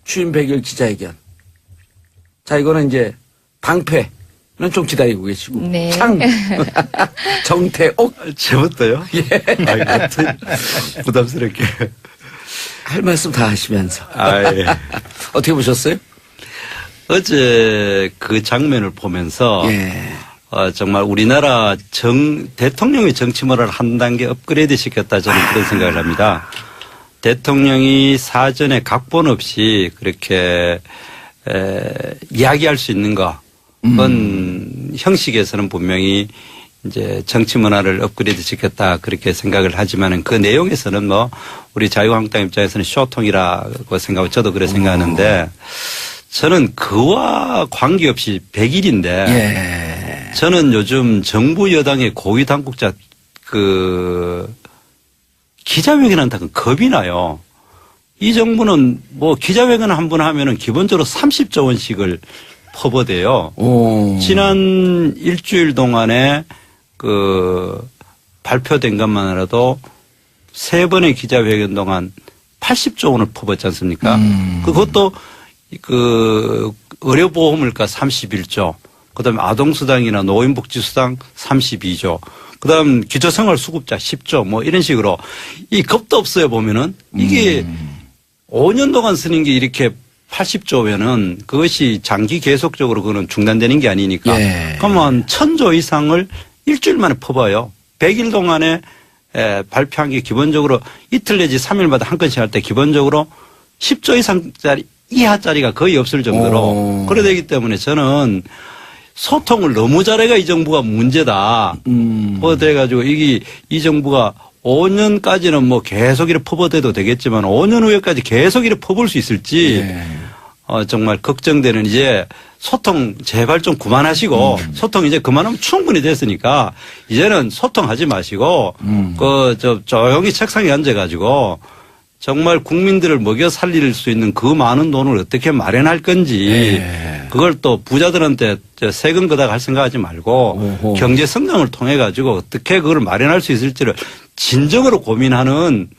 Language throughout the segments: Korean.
취임 100일 기자회견. 자, 이거는 이제 방패는 좀 기다리고 계시고. 네. 창. 정태옥. 제부터요? 예. 아이고, 부담스럽게. 할 말씀 다 하시면서. 예. 어떻게 보셨어요? 어제 그 장면을 보면서 예. 정말 우리나라 대통령의 정치 문화를 한 단계 업그레이드 시켰다 저는 그런 생각을 합니다. 대통령이 사전에 각본 없이 그렇게 이야기할 수 있는 거, 그건 형식에서는 분명히 이제 정치 문화를 업그레이드 시켰다 그렇게 생각을 하지만은 그 내용에서는 뭐 우리 자유한국당 입장에서는 쇼통이라고 생각하고 저도 그래 생각하는데 저는 그와 관계없이 100일인데 예. 저는 요즘 정부 여당의 고위 당국자 기자회견 한다고 겁이 나요. 이 정부는 뭐 기자회견 한 번 하면은 기본적으로 30조 원씩을 퍼부어대요. 지난 일주일 동안에 발표된 것만으로도 3번의 기자회견 동안 80조 원을 퍼붓지 않습니까? 그것도 의료보험물가 31조, 그다음에 아동수당이나 노인복지수당 32조, 그다음 기초생활수급자 10조 뭐 이런 식으로 이 겁도 없어요 보면은 이게 5년 동안 쓰는 게 이렇게 80조면은 그것이 장기 계속적으로 그거는 중단되는 게 아니니까. 예. 그러면 1000조 이상을 일주일 만에 퍼봐요. 100일 동안에 발표한 게 기본적으로 이틀 내지 3일마다 한 건씩 할 때 기본적으로 10조 이상짜리 이하짜리가 거의 없을 정도로 그래 되기 때문에 저는 소통을 너무 잘해가 이 정부가 문제다. 그래가지고 이 정부가 5년까지는 뭐 계속 이렇게 퍼부어대도 되겠지만 5년 후에까지 계속 이렇게 퍼부을 수 있을지 정말 걱정되는 이제 소통 제발 좀 그만하시고 소통 이제 그만하면 충분히 됐으니까 이제는 소통하지 마시고 조용히 책상에 앉아가지고 정말 국민들을 먹여 살릴 수 있는 그 많은 돈을 어떻게 마련할 건지 그걸 또 부자들한테 세금 거다 갈 생각하지 말고 경제 성장을 통해 가지고 어떻게 그걸 마련할 수 있을지를 진정으로 고민하는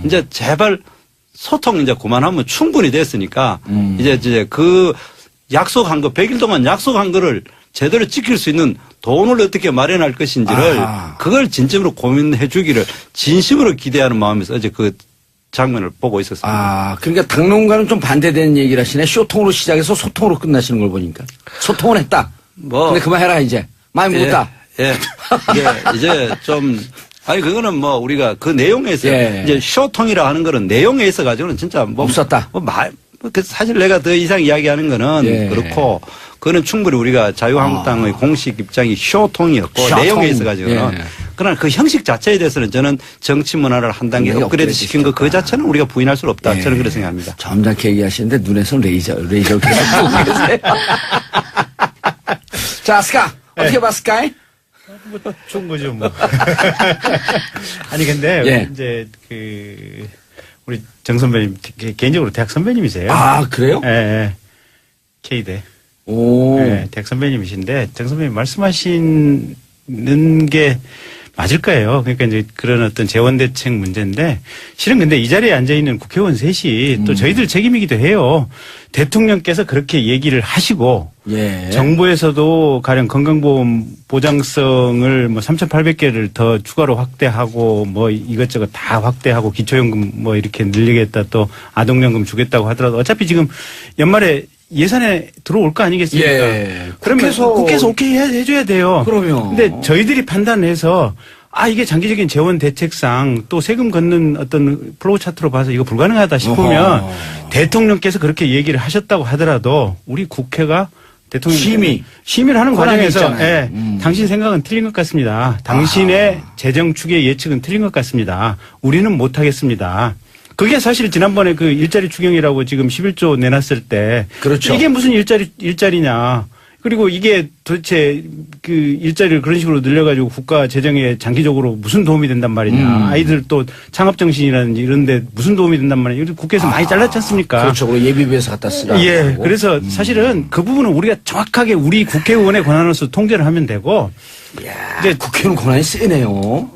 이제 제발 소통 이제 그만하면 충분히 됐으니까 이제 그 약속한 거 100일 동안 약속한 거를 제대로 지킬 수 있는 돈을 어떻게 마련할 것인지를 그걸 진정으로 고민해 주기를 진심으로 기대하는 마음에서 어제 그 장면을 보고 있었습니다. 그러니까 당론과는 좀 반대되는 얘기를 하시네. 쇼통으로 시작해서 소통으로 끝나시는 걸 보니까. 소통은 했다. 근데 그만해라 이제. 많이 묻었다. 예. 이제 좀 그거는 뭐 우리가 그 내용에서 이제 쇼통이라 하는 거는 내용에 있어 가지고는 진짜 없었다. 사실 내가 더 이상 이야기하는 거는 그렇고 그거는 충분히 우리가 자유한국당의 공식 입장이 쇼통이었고 내용에 있어 가지고는 그러나 그 형식 자체에 대해서는 저는 정치 문화를 한 단계 업그레이드 시킨 거 그 자체는 우리가 부인할 수 없다. 저는 그렇게 생각합니다. 점잖게 얘기하시는데 눈에서 레이저를 계속 보고 계세요. 자, 스카. 어떻게 봐, 스카이? 뭐, 좋은 거죠, 뭐. 아니, 근데, 이제, 우리 정 선배님, 개인적으로 대학 선배님이세요. 그래요? 예. K대. 대학 선배님이신데, 정 선배님 말씀하시는 게 맞을 거예요. 그러니까 이제 그런 어떤 재원대책 문제인데, 실은 근데 이 자리에 앉아있는 국회의원 셋이 또 저희들 책임이기도 해요. 대통령께서 그렇게 얘기를 하시고, 정부에서도 가령 건강보험 보장성을 뭐 3,800개를 더 추가로 확대하고 뭐 이것저것 다 확대하고 기초연금 뭐 이렇게 늘리겠다 또 아동연금 주겠다고 하더라도 어차피 지금 연말에 예산에 들어올 거 아니겠습니까? 그러면 국회에서 오케이 해줘야 돼요. 그럼요. 근데 저희들이 판단해서 이게 장기적인 재원 대책상 또 세금 걷는 어떤 플로우 차트로 봐서 이거 불가능하다 싶으면 대통령께서 그렇게 얘기를 하셨다고 하더라도 우리 국회가 대통령 심의를 하는 과정에서 당신 생각은 틀린 것 같습니다. 당신의 재정 추계 예측은 틀린 것 같습니다. 우리는 못 하겠습니다. 그게 사실 지난번에 그 일자리 추경이라고 지금 11조 내놨을 때 그렇죠. 이게 무슨 일자리냐. 그리고 이게 도대체 그 일자리를 그런 식으로 늘려가지고 국가 재정에 장기적으로 무슨 도움이 된단 말이냐. 아이들 또 창업정신이라든지 이런 데 무슨 도움이 된단 말이냐. 국회에서 많이 잘랐지 않습니까? 그렇죠. 예비비에서 갖다 쓰라. 그래서 사실은 그 부분은 우리가 정확하게 우리 국회의원의 권한으로서 통제를 하면 되고. 이제 국회의원 권한이 세네요.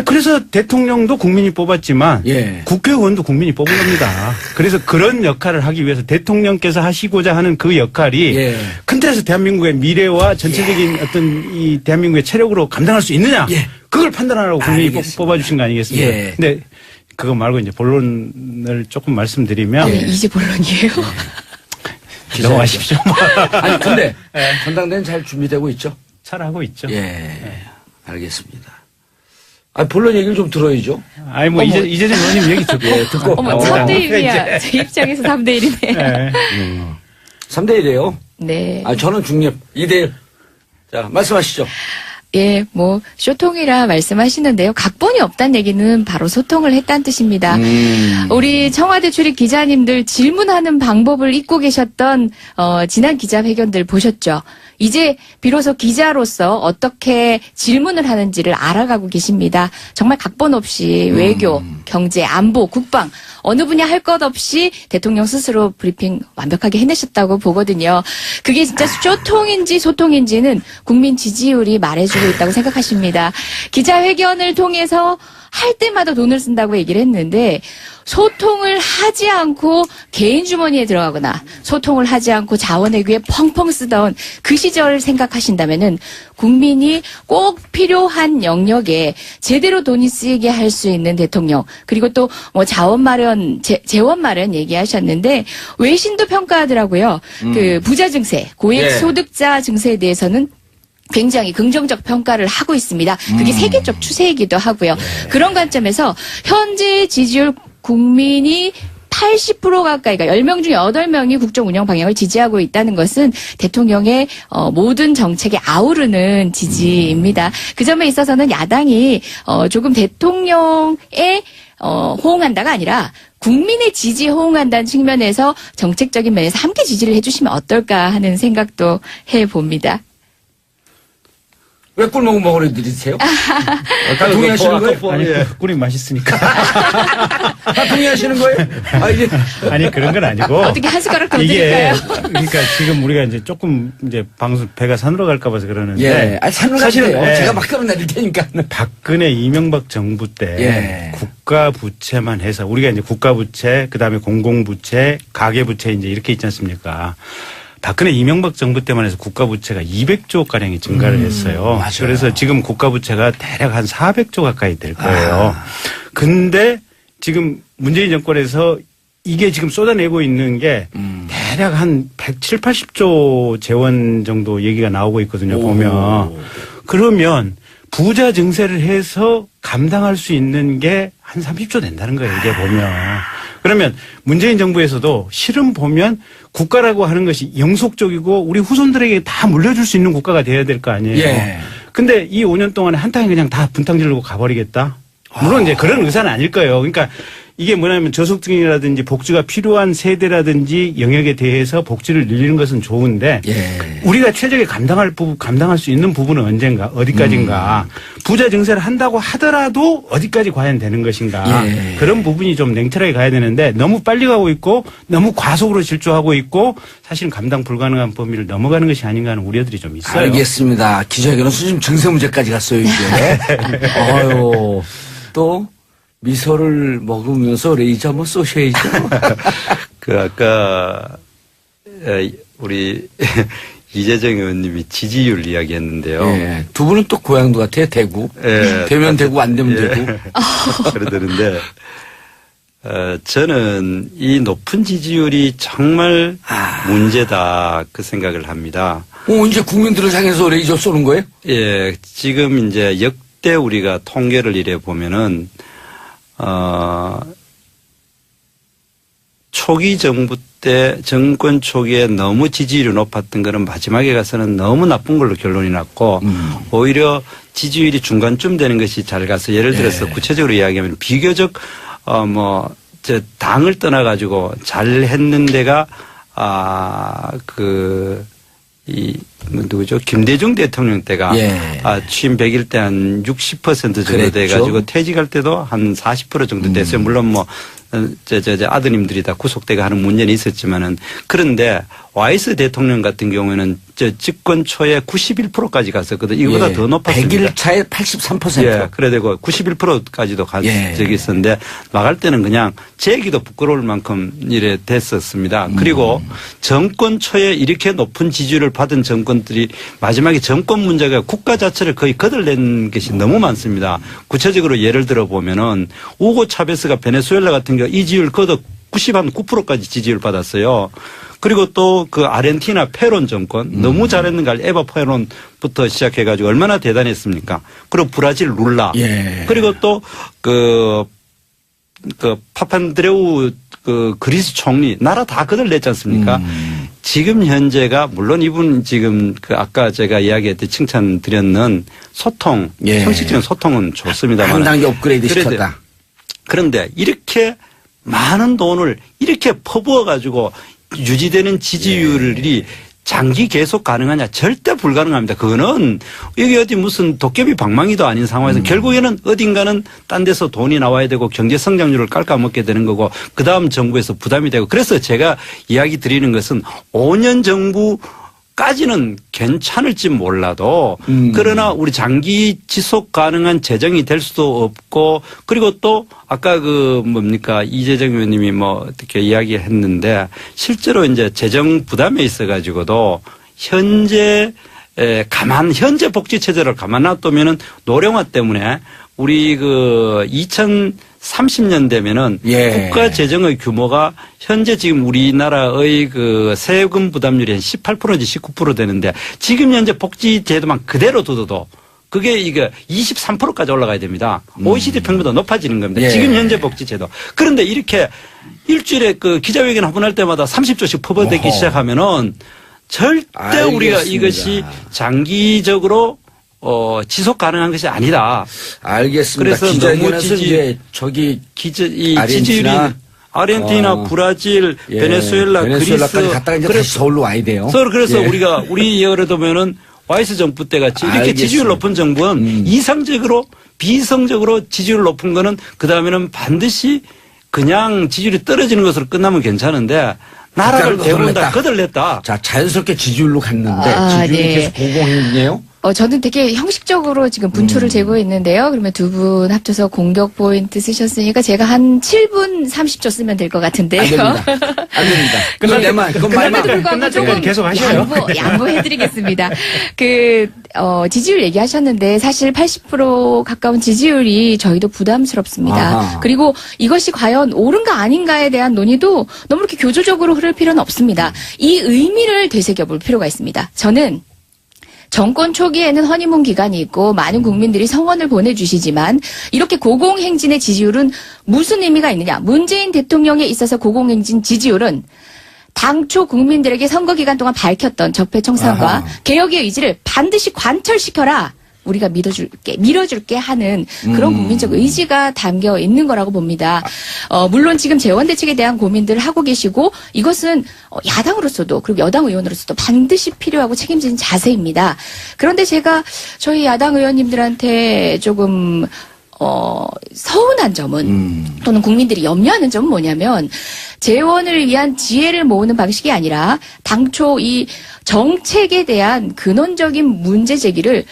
그래서 대통령도 국민이 뽑았지만 예. 국회의원도 국민이 뽑은 겁니다. 그래서 그런 역할을 하기 위해서 대통령께서 하시고자 하는 그 역할이 예. 큰 틀에서 대한민국의 미래와 전체적인 어떤 이 대한민국의 체력으로 감당할 수 있느냐. 예. 그걸 판단하라고 국민이 알겠습니다. 뽑아주신 거 아니겠습니까? 예. 근데 그거 말고 이제 본론을 조금 말씀드리면. 이제 본론이에요. 넘어가십시오. 아니, 근데 전당대회는 잘 준비되고 있죠? 잘하고 있죠. 예. 알겠습니다. 본론 얘기를 좀 들어야죠. 아니, 이재정 의원님 얘기 듣고. 듣고. 어머, 3대1이야. 제 입장에서 3대1이네. 네. 3대1이에요. 네. 저는 중립. 2대1. 자, 말씀하시죠. 예, 쇼통이라 말씀하시는데요. 각본이 없다는 얘기는 바로 소통을 했다는 뜻입니다. 우리 청와대 출입 기자님들 질문하는 방법을 잊고 계셨던, 지난 기자회견들 보셨죠? 이제 비로소 기자로서 어떻게 질문을 하는지를 알아가고 계십니다. 정말 각본 없이 외교, 경제, 안보, 국방 어느 분야 할 것 없이 대통령 스스로 브리핑 완벽하게 해내셨다고 보거든요. 그게 진짜 쇼통인지 소통인지는 국민 지지율이 말해주고 있다고 생각하십니다. 기자회견을 통해서 할 때마다 돈을 쓴다고 얘기를 했는데 소통을 하지 않고 개인 주머니에 들어가거나 소통을 하지 않고 자원외교에 펑펑 쓰던 그 시절을 생각하신다면은 국민이 꼭 필요한 영역에 제대로 돈이 쓰이게 할 수 있는 대통령 그리고 또 자원 마련 재원 마련 얘기하셨는데 외신도 평가하더라고요. 그 부자 증세 고액 소득자 증세에 대해서는 굉장히 긍정적 평가를 하고 있습니다. 그게 세계적 추세이기도 하고요. 그런 관점에서 현재 지지율 국민이 80% 가까이가 10명 중에 8명이 국정 운영 방향을 지지하고 있다는 것은 대통령의 모든 정책에 아우르는 지지입니다. 그 점에 있어서는 야당이 조금 대통령에 호응한다가 아니라 국민의 지지에 호응한다는 측면에서 정책적인 면에서 함께 지지를 해주시면 어떨까 하는 생각도 해봅니다. 왜 꿀먹은 먹으려 들이세요? 다 동의하시는 거예요? 아니, 꿀이 맛있으니까. 다 동의하시는 거예요? 이제. 아니, 그런 건 아니고. 어떻게 한 숟가락 더 이게, 드릴까요? 그러니까 지금 우리가 이제 조금 이제 방송, 배가 산으로 갈까 봐서 그러는데. 산으로 사실은, 가세요. 제가 막 끌어내릴 테니까. 박근혜, 이명박 정부 때 국가 부채만 해서 우리가 이제 국가 부채, 그 다음에 공공부채, 가계부채 이제 이렇게 있지 않습니까? 박근혜 이명박 정부 때만 해서 국가부채가 200조 가량이 증가를 했어요. 맞아요. 그래서 지금 국가부채가 대략 한 400조 가까이 될 거예요. 근데 지금 문재인 정권에서 이게 지금 쏟아내고 있는 게 대략 한 170, 80조 재원 정도 얘기가 나오고 있거든요. 보면. 그러면 부자 증세를 해서 감당할 수 있는 게 한 30조 된다는 거예요. 이게 보면. 그러면 문재인 정부에서도 실은 보면 국가라고 하는 것이 영속적이고 우리 후손들에게 다 물려줄 수 있는 국가가 돼야 될 거 아니에요. 근데 이 5년 동안에 한탕에 그냥 다 분탕 지르고 가버리겠다. 물론 이제 그런 의사는 아닐 거예요. 그러니까 이게 뭐냐면 저소득층이라든지 복지가 필요한 세대라든지 영역에 대해서 복지를 늘리는 것은 좋은데 우리가 최적에 감당할 수 있는 부분은 언젠가 어디까지인가 부자 증세를 한다고 하더라도 어디까지 과연 되는 것인가 그런 부분이 좀 냉철하게 가야 되는데 너무 빨리 가고 있고 너무 과속으로 질주하고 있고 사실은 감당 불가능한 범위를 넘어가는 것이 아닌가 하는 우려들이 좀 있어요. 알겠습니다. 기자회견은 수준 증세 문제까지 갔어요 이게. 또 미소를 먹으면서 레이저 한번 쏘셔야죠. 아까 우리 이재정 의원님이 지지율 이야기했는데요. 두 분은 또 고향도 같아요. 대구. 되면 대구 안 되면 되고. 그러더는데 저는 이 높은 지지율이 정말 문제다 그 생각을 합니다. 이제 국민들을 향해서 레이저 쏘는 거예요? 지금 이제 역대 우리가 통계를 이래 보면은 초기 정부 때 정권 초기에 너무 지지율이 높았던 거는 마지막에 가서는 너무 나쁜 걸로 결론이 났고 오히려 지지율이 중간쯤 되는 것이 잘 가서 예를 들어서 구체적으로 이야기하면 비교적 당을 떠나 가지고 잘 했는 데가 누구죠? 김대중 대통령 때가 취임 100일 때 한 60% 정도 돼가지고 퇴직할 때도 한 40% 정도 됐어요. 물론 아드님들이 다 구속되고 하는 문제는 있었지만은 그런데 와이스 대통령 같은 경우에는 집권 초에 91%까지 갔었거든요. 이거보다 예. 더 높았습니다. 100일 차에 83%. 예, 그래 되고 91%까지도 간 예. 적이 있었는데 나갈 때는 그냥 제기도 부끄러울 만큼 이래 됐었습니다. 그리고 정권 초에 이렇게 높은 지지율을 받은 정권들이 마지막에 정권 문제가 국가 자체를 거의 거들낸 것이 너무 많습니다. 구체적으로 예를 들어 보면은 우고 차베스가 베네수엘라 같은 경우 이 지지율 거둬 99%까지 지지율 받았어요. 그리고 또 그 아르헨티나 페론 정권 너무 잘했는가 에바 페론부터 시작해가지고 얼마나 대단했습니까? 그리고 브라질 룰라. 예. 그리고 또 그 파판드레우 그 그리스 총리 나라 다 거들냈지 않습니까? 지금 현재가 물론 이분 지금 그 아까 제가 이야기했듯이 칭찬드렸는 소통, 예. 형식적인 소통은 좋습니다만 한 단계 업그레이드 시켰다. 그런데 이렇게 많은 돈을 이렇게 퍼부어 가지고 유지되는 지지율이 장기 계속 가능하냐? 절대 불가능합니다. 그거는 여기 어디 무슨 도깨비 방망이도 아닌 상황에서 결국에는 어딘가는 딴 데서 돈이 나와야 되고 경제 성장률을 깎아먹게 되는 거고 그다음 정부에서 부담이 되고 그래서 제가 이야기 드리는 것은 5년 정부까지는 괜찮을지 몰라도 그러나 우리 장기 지속 가능한 재정이 될 수도 없고 그리고 또 아까 그 뭡니까 이재정 의원님이 뭐 어떻게 이야기했는데 실제로 이제 재정 부담에 있어 가지고도 현재 복지 체제를 가만 놔두면은 노령화 때문에 우리 그 2030년 되면은 예. 국가 재정의 규모가 현재 지금 우리나라의 그 세금 부담률이 한 18%인지 19% 되는데 지금 현재 복지 제도만 그대로 둬도 그게 이게 23%까지 올라가야 됩니다. OECD 평균보다 높아지는 겁니다. 예. 지금 현재 복지 제도. 그런데 이렇게 일주일에 그 기자회견 한 번 할 때마다 30조씩 퍼부어대기 시작하면은 절대 알겠습니다. 우리가 이것이 장기적으로 지속 가능한 것이 아니다. 알겠습니다. 그래서 기자회견에서 이제 저기 이 지지율이 아르헨티나, 브라질, 예. 베네수엘라, 베네수엘라까지 그리스 갔다가 이제 다시 서울로 와야 돼요. 그래서 예. 우리 예를 들면은 와이스 정부 때 같이 이렇게 알겠습니다. 지지율 높은 정부는 이상적으로 비이성적으로 지지율 높은 거는 그다음에는 반드시 그냥 지지율이 떨어지는 것으로 끝나면 괜찮은데 나라를 대부분 다 거들냈다. 자, 자연스럽게 지지율로 갔는데 지지율이 네. 계속 고공행진이에요? 저는 되게 형식적으로 지금 분초를 제고했는데요. 그러면 두 분 합쳐서 공격 포인트 쓰셨으니까 제가 한 7분 30초 쓰면 될 것 같은데요. 안 됩니다. 안 됩니다. 그건 내만, 그건 말만. 끝날 때까지 계속 하셔요. 양보해드리겠습니다. 지지율 얘기하셨는데 사실 80% 가까운 지지율이 저희도 부담스럽습니다. 아하. 그리고 이것이 과연 옳은가 아닌가에 대한 논의도 너무 이렇게 교조적으로 흐를 필요는 없습니다. 이 의미를 되새겨볼 필요가 있습니다. 저는 정권 초기에는 허니문 기간이 있고 많은 국민들이 성원을 보내주시지만 이렇게 고공행진의 지지율은 무슨 의미가 있느냐. 문재인 대통령에 있어서 고공행진 지지율은 당초 국민들에게 선거 기간 동안 밝혔던 적폐청산과 아하. 개혁의 의지를 반드시 관철시켜라. 우리가 밀어줄게 하는 그런 국민적 의지가 담겨 있는 거라고 봅니다. 물론 지금 재원대책에 대한 고민들을 하고 계시고 이것은 야당으로서도 그리고 여당 의원으로서도 반드시 필요하고 책임지는 자세입니다. 그런데 제가 저희 야당 의원님들한테 조금 서운한 점은 또는 국민들이 염려하는 점은 뭐냐면 재원을 위한 지혜를 모으는 방식이 아니라 당초 이 정책에 대한 근원적인 문제 제기를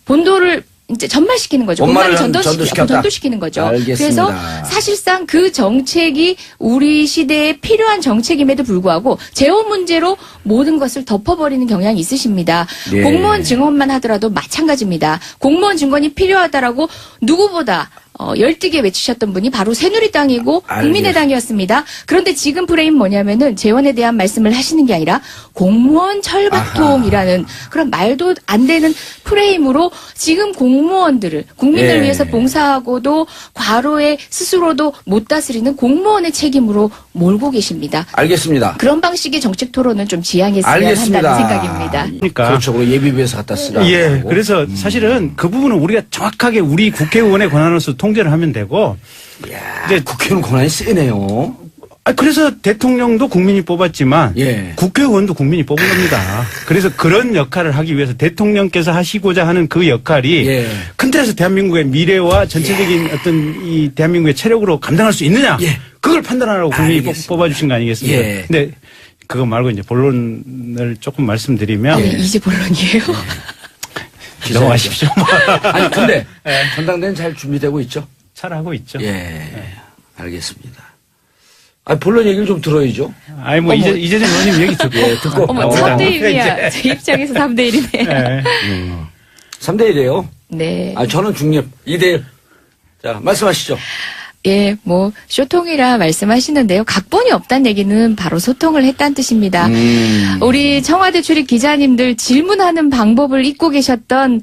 본도를 이제 전말시키는 거죠. 본말을 전도시켰다. 전도시키는 거죠. 알겠습니다. 그래서 사실상 그 정책이 우리 시대에 필요한 정책임에도 불구하고 재원 문제로 모든 것을 덮어버리는 경향이 있으십니다. 예. 공무원 증언만 하더라도 마찬가지입니다. 공무원 증언이 필요하다라고 누구보다 열띠게 외치셨던 분이 바로 새누리당이고 국민의당이었습니다. 그런데 지금 프레임 뭐냐면은 재원에 대한 말씀을 하시는 게 아니라 공무원 철밥통이라는 그런 말도 안 되는 프레임으로 지금 공무원들을 국민을 예. 위해서 봉사하고도 과로에 스스로도 못 다스리는 공무원의 책임으로 몰고 계십니다. 알겠습니다. 그런 방식의 정책 토론은 좀 지양했어야 알겠습니다. 한다는 생각입니다. 그러니까. 그렇죠. 그리고 예비비에서 갖다 쓰라. 예. 그래서 사실은 그 부분은 우리가 정확하게 우리 국회의원의 권한으로서 통제를 하면 되고. 이제 국회의원 권한이 세네요. 그래서 대통령도 국민이 뽑았지만 예. 국회의원도 국민이 뽑은 겁니다. 그래서 그런 역할을 하기 위해서 대통령께서 하시고자 하는 그 역할이 예. 큰 틀에서 대한민국의 미래와 전체적인 어떤 이 대한민국의 체력으로 감당할 수 있느냐. 예. 그걸 판단하라고 국민이 알겠습니다. 뽑아주신 거 아니겠습니까? 예. 근데 그거 말고 이제 본론을 조금 말씀드리면. 이제 본론이에요. 넘어가십시오. 아니, 근데 전당대회는 잘 준비되고 있죠? 잘 하고 있죠. 예. 알겠습니다. 아, 본론 얘기를 좀 들어야죠. 아니, 뭐, 이재정 의원님 얘기 듣고. 예, 듣고. 어머, 3대1이야. 제 입장에서 3대1이네. 네. 3대1이에요? 네. 아, 저는 중립. 2대1. 자, 말씀하시죠. 예, 뭐 쇼통이라 말씀하시는데요. 각본이 없다는 얘기는 바로 소통을 했다는 뜻입니다. 우리 청와대 출입 기자님들 질문하는 방법을 잊고 계셨던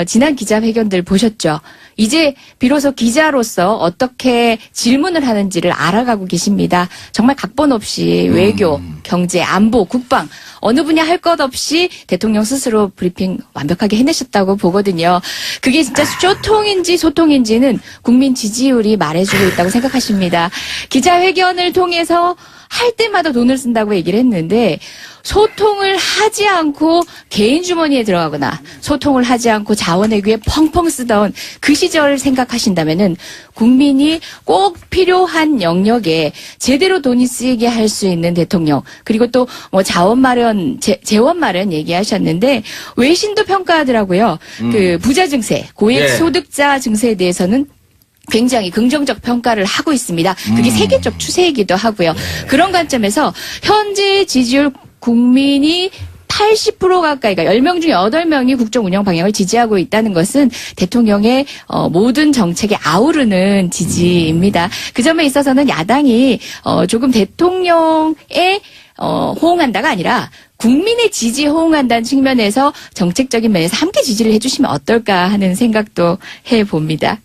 지난 기자회견들 보셨죠? 이제 비로소 기자로서 어떻게 질문을 하는지를 알아가고 계십니다. 정말 각본 없이 외교, 경제, 안보, 국방 어느 분야 할 것 없이 대통령 스스로 브리핑 완벽하게 해내셨다고 보거든요. 그게 진짜 쇼통인지 소통인지는 국민 지지율이 말해주고 있다고 생각하십니다. 기자회견을 통해서 할 때마다 돈을 쓴다고 얘기를 했는데 소통을 하지 않고 개인 주머니에 들어가거나 소통을 하지 않고 자원외교에 펑펑 쓰던 그 시절을 생각하신다면은 국민이 꼭 필요한 영역에 제대로 돈이 쓰이게 할 수 있는 대통령 그리고 또 뭐 자원 마련 재원 마련 얘기하셨는데 외신도 평가하더라고요. 그 부자 증세 고액 소득자 증세에 대해서는 굉장히 긍정적 평가를 하고 있습니다. 그게 세계적 추세이기도 하고요. 그런 관점에서 현재 지지율 국민이 80% 가까이가 10명 중에 8명이 국정 운영 방향을 지지하고 있다는 것은 대통령의 모든 정책에 아우르는 지지입니다. 그 점에 있어서는 야당이 조금 대통령에 호응한다가 아니라 국민의 지지에 호응한다는 측면에서 정책적인 면에서 함께 지지를 해주시면 어떨까 하는 생각도 해봅니다.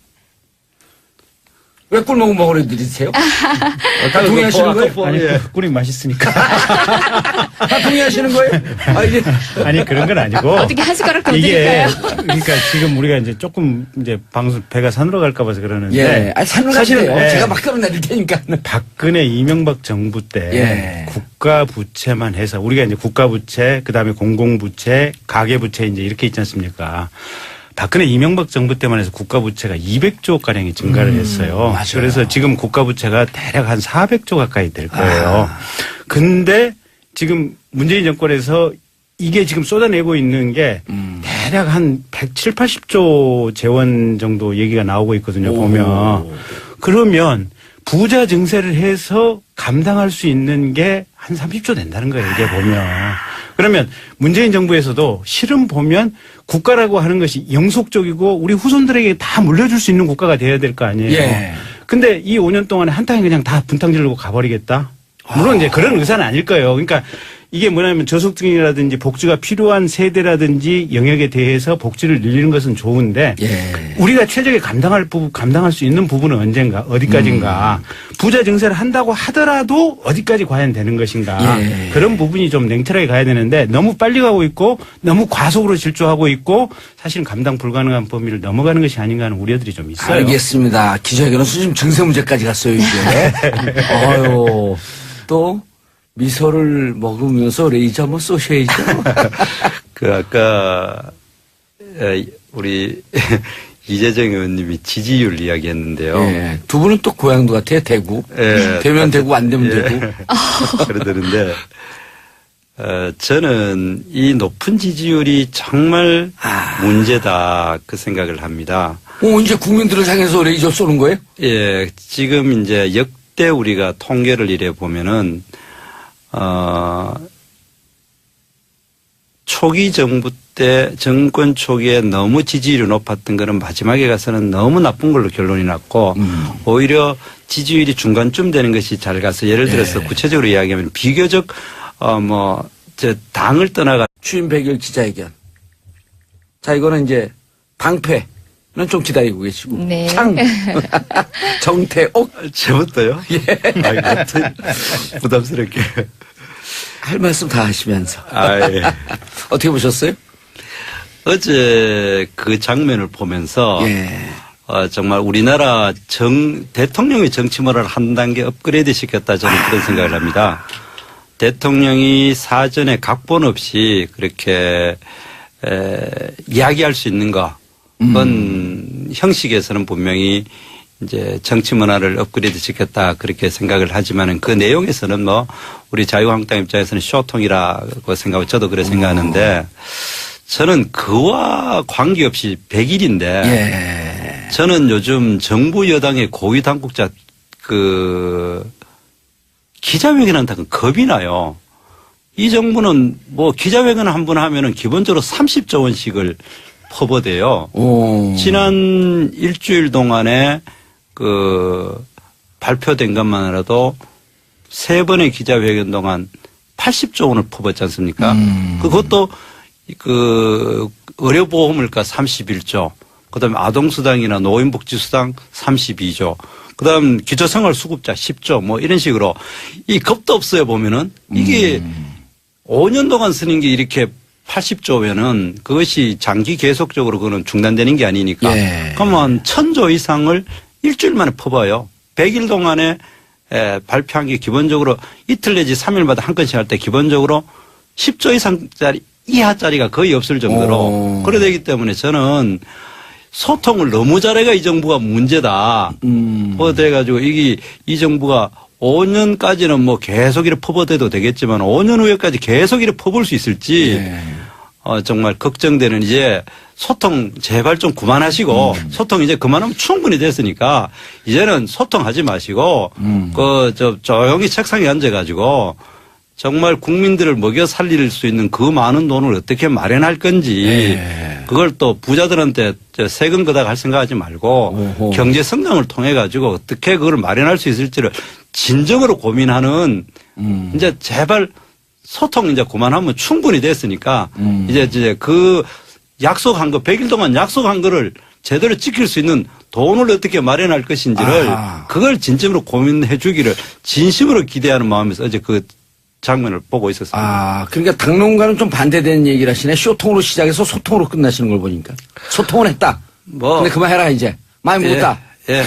왜 꿀 먹으려 드리세요? 다 동의하시는 거예요? 아니, 꿀이 맛있으니까. 다 동의하시는 거예요? 아, 이제. 아니, 그런 건 아니고. 어떻게 한 숟가락 더 이게, 드릴까요? 그러니까 지금 우리가 이제 조금 이제 방송, 배가 산으로 갈까 봐서 그러는데. 예. 아니, 산으로 가시네요. 제가 막 끌어내릴 테니까. 박근혜, 이명박 정부 때. 국가 부채만 해서 우리가 이제 국가 부채, 그 다음에 공공부채, 가계부채 이제 이렇게 있지 않습니까? 박근혜 이명박 정부 때만 해서 국가부채가 200조 가량이 증가를 했어요. 맞아요. 그래서 지금 국가부채가 대략 한 400조 가까이 될 거예요. 근데 지금 문재인 정권에서 이게 지금 쏟아내고 있는 게 대략 한 170, 80조 재원 정도 얘기가 나오고 있거든요. 보면. 그러면 부자 증세를 해서 감당할 수 있는 게 한 30조 된다는 거예요. 이게 보면. 그러면 문재인 정부에서도 실은 보면 국가라고 하는 것이 영속적이고 우리 후손들에게 다 물려줄 수 있는 국가가 돼야 될 거 아니에요. 예. 근데 이 5년 동안에 한탕에 그냥 다 분탕 지르고 가버리겠다. 물론 이제 그런 의사는 아닐 거예요. 그러니까 이게 뭐냐면 저소득층이라든지 복지가 필요한 세대라든지 영역에 대해서 복지를 늘리는 것은 좋은데 우리가 최적의 감당할 수 있는 부분은 언젠가 어디까지인가 부자 증세를 한다고 하더라도 어디까지 과연 되는 것인가 그런 부분이 좀 냉철하게 가야 되는데 너무 빨리 가고 있고 너무 과속으로 질주하고 있고 사실은 감당 불가능한 범위를 넘어가는 것이 아닌가 하는 우려들이 좀 있어요. 알겠습니다. 기자회견은 수준 증세 문제까지 갔어요, 이게. 아유, 또 미소를 먹으면서 레이저 한번 쏘셔야죠. 그 아까 우리 이재정 의원님이 지지율 이야기했는데요. 예, 두 분은 또 고향도 같아요. 대구. 예, 되면 되고 안 되면 되고. 그러더는데 저는 이 높은 지지율이 정말 문제다 그 생각을 합니다. 이제 국민들을 향해서 레이저 쏘는 거예요? 예, 지금 이제 역대 우리가 통계를 이래 보면은 초기 정부 때 정권 초기에 너무 지지율이 높았던 거는 마지막에 가서는 너무 나쁜 걸로 결론이 났고 오히려 지지율이 중간쯤 되는 것이 잘 가서 예를 들어서 구체적으로 이야기하면 비교적 당을 떠나가 취임 100일 기자회견. 자, 이거는 이제 방패는 좀 기다리고 계시고. 네. 창. 정태옥. 저부터요? 예. 부담스럽게. 할 말씀 다 하시면서. 예. 어떻게 보셨어요? 어제 그 장면을 보면서 정말 우리나라 대통령의 정치문화를 한 단계 업그레이드 시켰다 저는 그런 생각을 합니다. 대통령이 사전에 각본 없이 그렇게 이야기할 수 있는 건 형식에서는 분명히 이제 정치 문화를 업그레이드 시켰다 그렇게 생각을 하지만은 그 내용에서는 뭐 우리 자유한국당 입장에서는 쇼통이라고 생각하고 저도 그래 생각하는데 저는 그와 관계없이 100일인데 예. 저는 요즘 정부 여당의 고위 당국자 기자회견한다는 겁이 나요. 이 정부는 뭐 기자회견 한 번 하면은 기본적으로 30조 원씩을 퍼부어대요. 지난 일주일 동안에 발표된 것만으로도 3번의 기자회견 동안 80조 원을 퍼붓지 않습니까? 그것도 의료보험물가 31조, 그다음에 아동수당이나 노인복지수당 32조, 그다음 기초생활수급자 10조 뭐 이런 식으로 이 겁도 없어요 보면은 이게 5년 동안 쓰는 게 이렇게 80조면은 그것이 장기 계속적으로 그거는 중단되는 게 아니니까. 예. 그러면 1000조 이상을 일주일 만에 퍼봐요. 100일 동안에 발표한 게 기본적으로 이틀 내지 3일마다 한 건씩 할 때 기본적으로 10조 이상짜리 이하짜리가 거의 없을 정도로 그래 되기 때문에 저는 소통을 너무 잘해가 이 정부가 문제다. 돼가지고 이 정부가 5년까지는 뭐 계속 이렇게 퍼부어대도 되겠지만 5년 후에까지 계속 이렇게 퍼부을 수 있을지 예. 정말 걱정되는 이제 소통 제발 좀 그만하시고 소통 이제 그만하면 충분히 됐으니까 이제는 소통하지 마시고 조용히 책상에 앉아가지고 정말 국민들을 먹여 살릴 수 있는 그 많은 돈을 어떻게 마련할 건지 그걸 또 부자들한테 세금 걷어가 할 생각하지 말고 경제 성장을 통해 가지고 어떻게 그걸 마련할 수 있을지를 진정으로 고민하는 이제 제발 소통 이제 그만하면 충분히 됐으니까 이제 그 약속한 거 100일 동안 약속한 거를 제대로 지킬 수 있는 돈을 어떻게 마련할 것인지를 그걸 진심으로 고민해 주기를 진심으로 기대하는 마음에서 어제 그 장면을 보고 있었습니다. 그러니까 당론과는 좀 반대되는 얘기를 하시네. 쇼통으로 시작해서 소통으로 끝나시는 걸 보니까. 소통은 했다. 근데 그만해라 이제. 많이 묻었다. 예.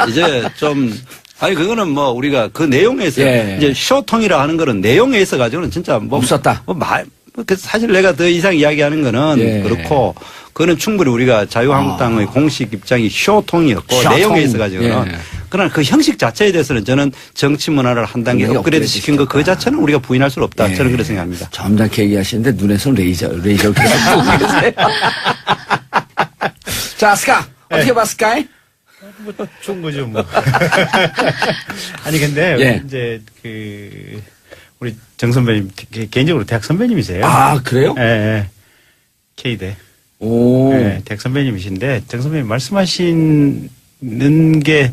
이제 좀 그거는 뭐 우리가 그 내용에서 이제 쇼통이라 하는 거는 내용에 있어 가지고는 진짜 없었다. 사실 내가 더 이상 이야기하는 거는 그렇고 그거는 충분히 우리가 자유한국당의 공식 입장이 쇼통이었고 내용에 있어 가지고는 그러나 그 형식 자체에 대해서는 저는 정치 문화를 한 단계 업그레이드 시킨 거 그 자체는 우리가 부인할 수는 없다. 저는 그렇게 생각합니다. 점잖게 얘기하시는데 눈에서는 레이저를 계속 보고 계세요. 자, 스카 어떻게 봤을까? 뭐 좋은 거죠 뭐. 아니 근데 이제 우리 정 선배님 개인적으로 대학 선배님이세요. 그래요? 예. K대. 대학 선배님이신데 정 선배님 말씀하시는 게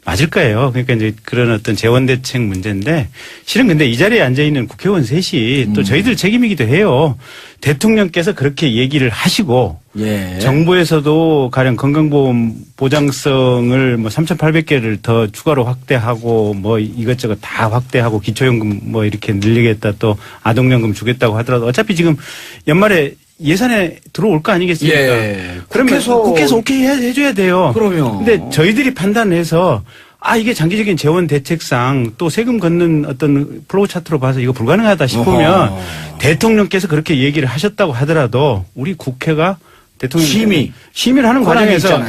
맞을 거예요. 그러니까 이제 그런 어떤 재원대책 문제인데 실은 근데 이 자리에 앉아 있는 국회의원 셋이 또 저희들 책임이기도 해요. 대통령께서 그렇게 얘기를 하시고 정부에서도 가령 건강보험 보장성을 뭐 3,800개를 더 추가로 확대하고 뭐 이것저것 다 확대하고 기초연금 뭐 이렇게 늘리겠다 또 아동연금 주겠다고 하더라도 어차피 지금 연말에 예산에 들어올 거 아니겠습니까? 그러면 국회에서 오케이 해줘야 돼요. 그럼요. 근데 저희들이 판단해서 이게 장기적인 재원 대책상 또 세금 걷는 어떤 플로우 차트로 봐서 이거 불가능하다 싶으면 대통령께서 그렇게 얘기를 하셨다고 하더라도 우리 국회가 대통령 심의를 하는 과정에서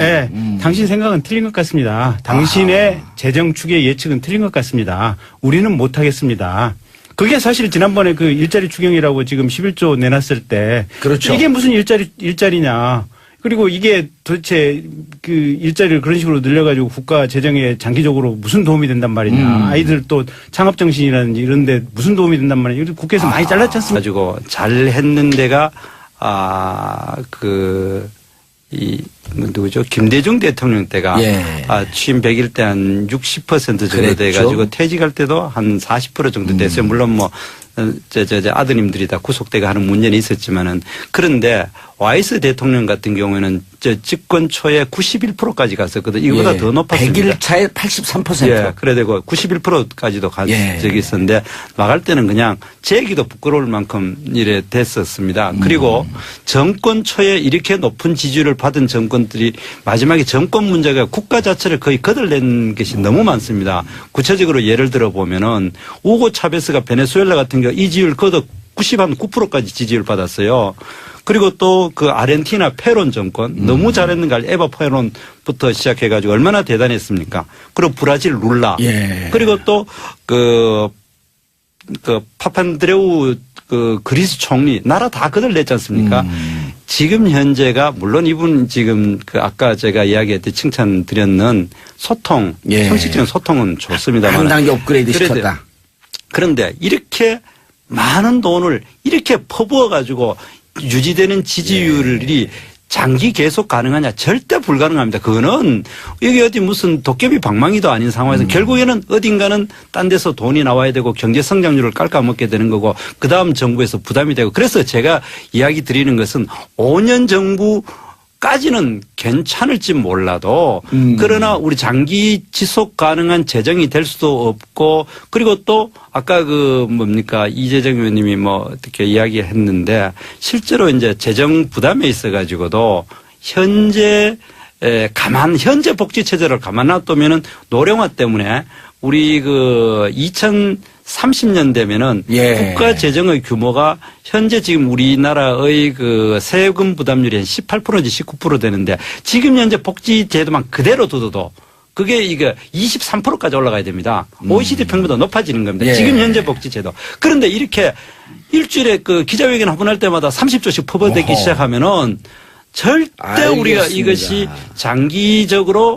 당신 생각은 틀린 것 같습니다. 당신의 재정 추계 예측은 틀린 것 같습니다. 우리는 못하겠습니다. 그게 사실 지난번에 그 일자리 추경이라고 지금 11조 내놨을 때 이게 무슨 일자리냐. 그리고 이게 도대체 그 일자리를 그런 식으로 늘려가지고 국가 재정에 장기적으로 무슨 도움이 된단 말이냐. 아이들 또 창업정신이라든지 이런 데 무슨 도움이 된단 말이냐. 국회에서 많이 잘랐지 않습니까? 가지고 잘했는 데가 누구죠? 김대중 대통령 때가 취임 100일 때 한 60% 정도 돼가지고 퇴직할 때도 한 40% 정도 됐어요. 물론 뭐 아드님들이 다 구속되고 하는 문제는 있었지만은 그런데 와이스 대통령 같은 경우에는 집권 초에 91%까지 갔었거든. 이거보다 더 높았습니다. 100일 차에 83%. 그래 되고 91%까지도 간 적이 있었는데 나갈 때는 그냥 제기도 부끄러울 만큼 이래 됐었습니다. 그리고 정권 초에 이렇게 높은 지지율을 받은 정권들이 마지막에 정권 문제가 국가 자체를 거의 거들낸 것이 너무 많습니다. 구체적으로 예를 들어 보면은 우고 차베스가 베네수엘라 같은 경우 이 지지율 거둬 90%까지 지지를 받았어요. 그리고 또 그 아르헨티나 페론 정권 너무 잘했는가 에바 페론부터 시작해가지고 얼마나 대단했습니까? 그리고 브라질 룰라. 예. 그리고 또 그 파판드레우 그 그리스 총리 나라 다 그들 냈지 않습니까? 지금 현재가 물론 이분 지금 그 아까 제가 이야기했듯이 칭찬드렸는 소통, 예. 형식적인 소통은 좋습니다만 한 단계 업그레이드 시켰다. 그런데 이렇게 많은 돈을 이렇게 퍼부어 가지고 유지되는 지지율이 장기 계속 가능하냐? 절대 불가능합니다. 그거는 여기 어디 무슨 도깨비 방망이도 아닌 상황에서 결국에는 어딘가는 딴 데서 돈이 나와야 되고 경제 성장률을 깎아먹게 되는 거고 그다음 정부에서 부담이 되고 그래서 제가 이야기 드리는 것은 5년 정부까지는 괜찮을지 몰라도 그러나 우리 장기 지속 가능한 재정이 될 수도 없고 그리고 또 아까 그 뭡니까 이재정 의원님이 뭐 어떻게 이야기했는데 실제로 이제 재정 부담에 있어 가지고도 현재 복지 체제를 가만 놔두면은 노령화 때문에 우리 그 2030년 되면은 예. 국가 재정의 규모가 현재 지금 우리나라의 그 세금 부담률이 한 18%인지 19% 되는데 지금 현재 복지 제도만 그대로 둬도 그게 이게 23%까지 올라가야 됩니다. OECD 평균보다 높아지는 겁니다. 예. 지금 현재 복지 제도. 그런데 이렇게 일주일에 그 기자회견 한 번 할 때마다 30조씩 퍼부어대기 시작하면은 절대 우리가 알겠습니다. 이것이 장기적으로